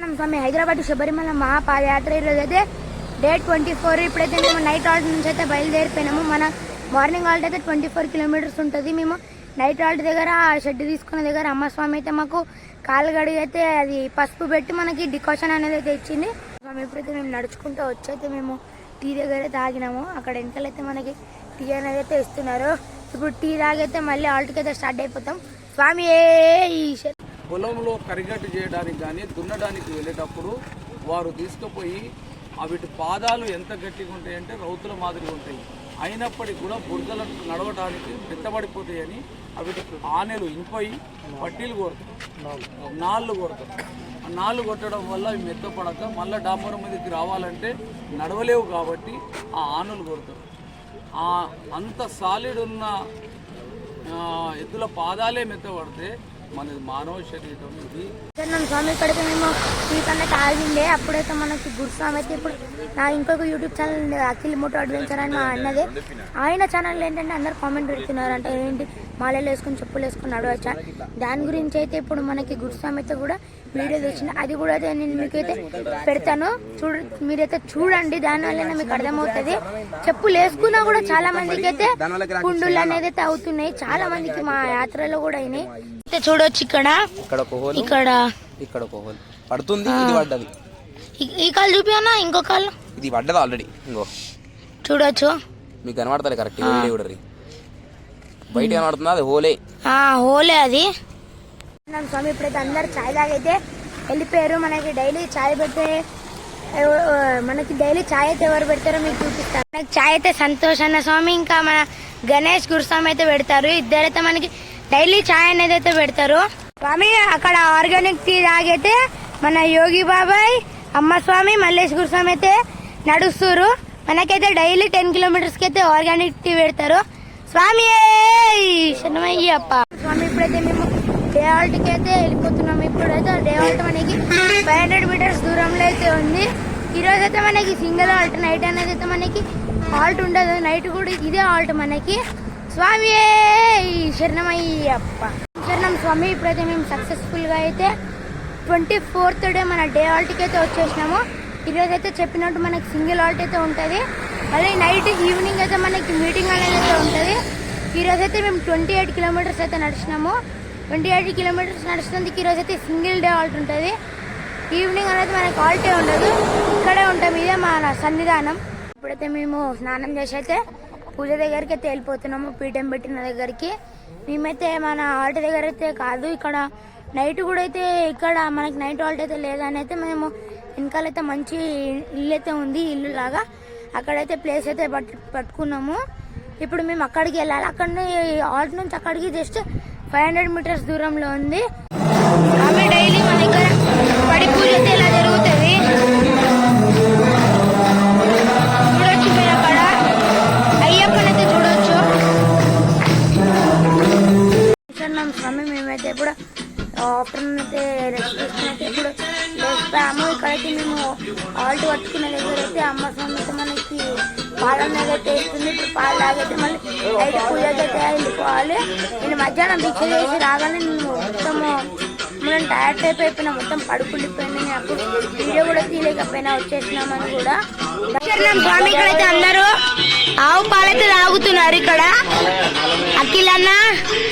స్వామి హైదరాబాద్ శబరిమల మహాపాదయాత్ర ఈరోజు అయితే డేట్ 24. ఇప్పుడైతే మేము నైట్ హాల్ట్ నుంచి అయితే బయలుదేరిపోయినాము. మన మార్నింగ్ హాల్ట్ అయితే 24 కిలోమీటర్స్ ఉంటుంది. మేము నైట్ హాల్ట్ దగ్గర షెడ్ తీసుకున్న దగ్గర అమ్మ స్వామి అయితే మాకు కాలు గడిగి అయితే అది పసుపు పెట్టి మనకి డికాషన్ అనేది అయితే ఇచ్చింది. స్వామి ఇప్పుడైతే మేము నడుచుకుంటూ వచ్చైతే మేము టీ దగ్గర తాగినాము. అక్కడ వెనకాలైతే మనకి టీ అనేది అయితే ఇస్తున్నారు. ఇప్పుడు టీ తాగైతే మళ్ళీ హాల్ట్కి అయితే స్టార్ట్ అయిపోతాం. స్వామి పొలంలో కరిగట్టు చేయడానికి కానీ దున్నడానికి వెళ్ళేటప్పుడు వారు తీసుకుపోయి వీటి పాదాలు ఎంత గట్టిగా ఉంటాయంటే రౌతుల మాదిరిగా ఉంటాయి. అయినప్పటికీ కూడా బురదలకు నడవడానికి మెత్తబడిపోతాయని వీటి ఆనెలు ఇంపోయి పట్టీలు కొడతారు, నాళ్ళు కొడతారు. ఆ నాళ్ళు కొట్టడం వల్ల అవి మెత్తపడక మళ్ళీ డాంబరం మీదకి రావాలంటే నడవలేవు కాబట్టి ఆ ఆనలు కొడతారు. అంత సాలిడ్ ఉన్న ఎద్దుల పాదాలే మెత్తపడితే మనది మానవ శరీరం ఇది. స్వామి ఇక్కడికి మేము టీ కన్నా తాగిండే అప్పుడైతే మనకి గురుస్వామి అయితే ఇప్పుడు నా ఇంకొక YouTube channel Akhil moto adventure అని మా అన్నదే. ఆయన ఛానల్ ఏంటంటే అందరు కామెంట్ పెడుతున్నారు అంటే ఏంటి మాలలు వేసుకొని చెప్పులు వేసుకొని నడవచ్చా. దాని గురించి అయితే ఇప్పుడు మనకి గురుస్వామి అయితే కూడా వీడియో తెచ్చింది. అది కూడా అయితే నేను మీకైతే పెడతాను, మీరైతే చూడండి. దానివల్ల మీకు అర్థమవుతుంది. చెప్పులు వేసుకున్నా కూడా చాలా మందికి అయితే కుండులు అనేది అయితే అవుతున్నాయి. చాలా మందికి మా యాత్రలో కూడా అయినాయి. చూడొచ్చు ఇక్కడ పడుతుంది. ఇది పడ్డది. ఈ కాలు చూపి అన్న, ఇంకో కాలు ఇది పడ్డది ఆల్రెడీ. ఇంకో చూడొచ్చు, మీకు కనబడతాయి కరెక్ట్. బయట కనబడుతుంది, అది హోలే అది. స్వామి ఇప్పుడైతే అందరు చాయ్ తాగైతే వెళ్ళిపోయారు. మనకి డైలీ చాయ్ పెడితే అయితే ఎవరు పెడతారో మీకు చూపిస్తారు. మనకి చాయ్ అయితే సంతోష్ అన్న స్వామి ఇంకా మన గణేష్ గురుస్వామి అయితే పెడతారు. ఇద్దరైతే మనకి డైలీ చాయ్ అనేది అయితే పెడతారు. స్వామి అక్కడ ఆర్గానిక్ టీ తాగైతే మన యోగి బాబాయ్, అమ్మ స్వామి, మల్లేష్ గురుస్వామి అయితే నడుస్తారు. మనకైతే డైలీ 10 కిలోమీటర్స్ కి అయితే ఆర్గానిక్ టీ పెడతారు. స్వామి శరణమయ్యప్ప. స్వామి ఇప్పుడైతే మేము డే హాల్ట్ కి అయితే వెళ్ళిపోతున్నాము. ఇప్పుడైతే డే హాల్ట్ మనకి 500 మీటర్స్ దూరంలో అయితే ఉంది. ఈ రోజు అయితే మనకి సింగిల్ హాల్ట్, నైట్ అనేది అయితే మనకి హాల్ట్ ఉండదు. నైట్ కూడా ఇదే హాల్ట్ మనకి. స్వామి శరణమయ్యప్ప. శరణం స్వామి. ఇప్పుడైతే మేము సక్సెస్ఫుల్ గా అయితే 24th డే మన డే హాల్ట్ కి అయితే వచ్చేసినాము. ఈరోజు అయితే చెప్పినట్టు మనకి సింగిల్ హాల్ట్ అయితే ఉంటుంది. మళ్ళీ నైట్ ఈవినింగ్ అయితే మనకి మీటింగ్ అనేది అయితే ఉంటుంది. ఈరోజు అయితే మేము 28 కిలోమీటర్స్ అయితే నడిచినాము. 28 కిలోమీటర్స్ నడిచినందుకు ఈరోజు అయితే సింగిల్ డే హాల్ట్ ఉంటుంది. ఈవినింగ్ అనేది మనకి హాల్టే ఉండదు, ఇక్కడే ఉంటాం. ఇదే మన సన్నిధానం. ఇప్పుడైతే మేము స్నానం చేసి అయితే పూజ దగ్గరికి అయితే వెళ్ళిపోతున్నాము. పీఠం పెట్టిన దగ్గరికి. మేమైతే మన హాల్ట్ దగ్గర అయితే కాదు, ఇక్కడ నైట్ కూడా అయితే ఇక్కడ మనకి నైట్ హాల్ట్ అయితే లేదని అయితే మేము వెనకాలైతే మంచి ఇల్లు అయితే ఉంది, ఇల్లు లాగా. అక్కడైతే ప్లేస్ అయితే పట్టుకున్నాము. ఇప్పుడు మేము అక్కడికి వెళ్ళాలి. అక్కడ హాల్ట్ నుంచి అక్కడికి జస్ట్ 500 మీటర్స్ దూరంలో ఉంది. ఆమె డైలీ మన దగ్గర పడి పూజ అయితే ఇలా జరుగుతుంది. చూడొచ్చు మీరు అక్కడ అయ్యప్పనైతే చూడొచ్చు. స్వామి మేమైతే ఇప్పుడు ఆఫ్టర్నూన్ అయితే రెస్ట్ తీసుకుని ఇప్పుడు లేస్తాము. ఇక్కడైతే మేము హాల్ట్ పట్టుకునే దగ్గర అయితే అమ్మ స్వామి అయితే మనకి పాలన అయితే వేస్తుంది. ఇప్పుడు పాలు తాగైతే మళ్ళీ నైట్ పూజకి అయితే వెళ్ళిపోవాలి. నేను మధ్యాహ్నం భిక్ష చేసి రాగానే నేను మొత్తము మనం టైర్డ్ అయిపోయినా, మొత్తం పడుకుండిపోయింది. నేను అప్పుడు వీడియో కూడా తీయలేకపోయినా వచ్చేసినామని కూడా. స్వామి ఇక్కడైతే అందరూ ఆవు పాలైతే తాగుతున్నారు. ఇక్కడ అఖిల్ అన్న,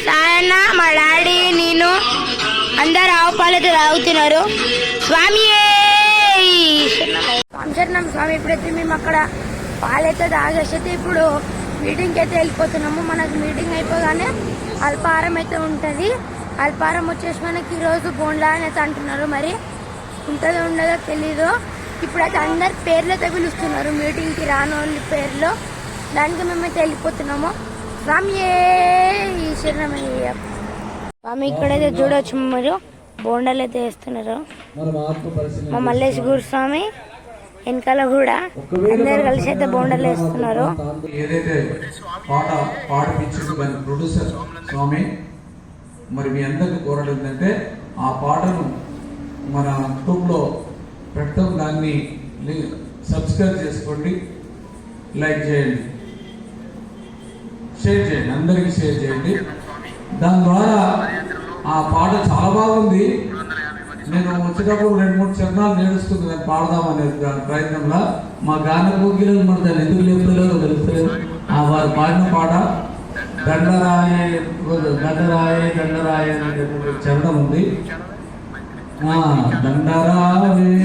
సాయన్న, మా డాడీ, నేను అందరు ఆవు పాలైతే తాగుతున్నారు. స్వామి శరణం స్వామి. ఇప్పుడైతే మేము అక్కడ పాలైతే తాగేసి అయితే ఇప్పుడు మీటింగ్కి అయితే వెళ్ళిపోతున్నాము. మనకు మీటింగ్ అయిపోగానే అల్పాహారం అయితే ఉంటుంది. అల్పాహారం వచ్చేసి మనకి ఈరోజు బోండ్లా అని అయితే అంటున్నారు. మరి ఉంటుందో ఉండదో తెలీదు. ఇప్పుడైతే అందరు పేర్లు అయితే పిలుస్తున్నారు మీటింగ్కి రాని వాళ్ళ పేర్లు. దానికి మేమైతే వెళ్ళిపోతున్నాము. స్వామి శరణమయ్య. స్వామి ఇక్కడైతే చూడవచ్చు, మీరు బోండాలు అయితే వేస్తున్నారు. మా మల్లేష్ గురుస్వామి వెనకాల కూడా అందరు కలిసి అయితే బోండాలు వేస్తున్నారు. ఏదైతే పాట పాడిపించింది ప్రొడ్యూసర్ స్వామి, మరి మీ అందరికి కోరడం ఏంటంటే ఆ పాటను మన యూట్యూబ్లో పెడతాం. దాన్ని సబ్స్క్రైబ్ చేసుకోండి, లైక్ చేయండి, షేర్ చేయండి, అందరికీ షేర్ చేయండి. దాని ద్వారా ఆ పాట చాలా బాగుంది. నేను వచ్చేటప్పుడు 2-3 చరణాలు నేర్చుకుంది నేను పాడదామనే ప్రయత్నంలో మా గాన కోకిలలు మరి దాన్ని ఎందుకు లేపుతలేదో తెలుస్తలేదు. వారు పాడిన పాట దండరాయే దండరాయే దండరాయే అనేటటువంటి చరణం ఉంది. దండరాయే